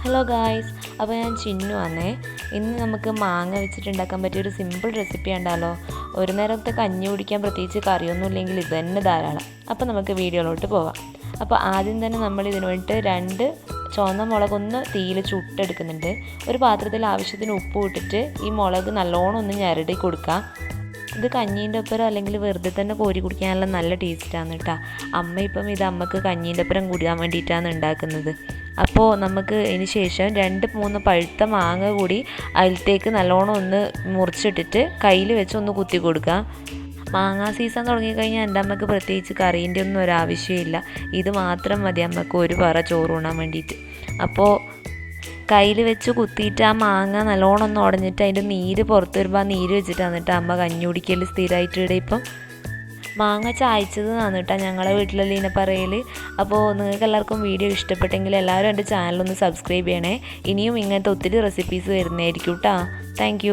Hello guys, അപ്പോൾ ഞാൻ ചിന്നു ആണേ. ഇന്ന് നമുക്ക് മാങ്ങ വെച്ചിട്ടുണ്ടാക്കാൻ പറ്റിയൊരു സിമ്പിൾ റെസിപ്പി ഉണ്ടല്ലോ. ഒരു നേരത്തെ കഞ്ഞി കുടിക്കാൻ പ്രത്യേകിച്ച് കറിയൊന്നും ഇല്ലെങ്കിൽ ഇത് തന്നെ ധാരാളം. അപ്പോൾ നമുക്ക് വീഡിയോയിലോട്ട് പോവാം. അപ്പോൾ ആദ്യം തന്നെ നമ്മൾ ഇതിന് വേണ്ടിയിട്ട് 2 ചുവന്ന മുളകൊന്ന് തീയിൽ ചുട്ടെടുക്കുന്നുണ്ട്. ഒരു പാത്രത്തിൽ ആവശ്യത്തിന് ഉപ്പ് ഇട്ടിട്ട് ഈ മുളക് നല്ലോണം ഒന്ന് ഞെരടി കൊടുക്കുക. ഇത് കഞ്ഞീൻ്റെ ഒപ്പരം അല്ലെങ്കിൽ വെറുതെ തന്നെ കോരി കുടിക്കാനുള്ള നല്ല ടേസ്റ്റാണ് കേട്ടോ. അമ്മ ഇപ്പം ഇത് അമ്മക്ക് കഞ്ഞീൻ്റെ ഒപ്പരം കുടിക്കാൻ വേണ്ടിയിട്ടാണ് ഉണ്ടാക്കുന്നത്. അപ്പോൾ നമുക്ക് ഇതിന് ശേഷം 2-3 പഴുത്ത മാങ്ങ കൂടി അതിലത്തേക്ക് നല്ലോണം ഒന്ന് മുറിച്ചിട്ടിട്ട് കയ്യിൽ വെച്ച് ഒന്ന് കുത്തി കൊടുക്കുക. മാങ്ങാ സീസൺ തുടങ്ങിക്കഴിഞ്ഞാൽ എൻ്റെ അമ്മക്ക് പ്രത്യേകിച്ച് കറീൻ്റെ ഒന്നും ഒരാവശ്യമില്ല. ഇത് മാത്രം മതി അമ്മക്ക് ഒരു പറ ചോറുണ്ണാൻ വേണ്ടിയിട്ട്. അപ്പോൾ കയ്യിൽ വെച്ച് കുത്തിയിട്ട് ആ മാങ്ങ നല്ലോണം ഒന്ന് ഉടഞ്ഞിട്ട് അതിൻ്റെ നീര് പുറത്ത് വരുമ്പോൾ ആ നീര് വെച്ചിട്ടാണ് കേട്ടോ അമ്മ കഞ്ഞി കുടിക്കൽ സ്ഥിരമായിട്ട് ഇവിടെ ഇപ്പം. മാങ്ങ ചായച്ചത് എന്നാണ് കേട്ടോ ഞങ്ങളെ വീട്ടിലല്ലേ ഇതിനെ പറയൽ. അപ്പോൾ നിങ്ങൾക്ക് എല്ലാവർക്കും വീഡിയോ ഇഷ്ടപ്പെട്ടെങ്കിൽ എല്ലാവരും എൻ്റെ ചാനലൊന്ന് സബ്സ്ക്രൈബ് ചെയ്യണേ. ഇനിയും ഇങ്ങനത്തെ ഒത്തിരി റെസിപ്പീസ് വരുന്നതായിരിക്കും കേട്ടോ. താങ്ക്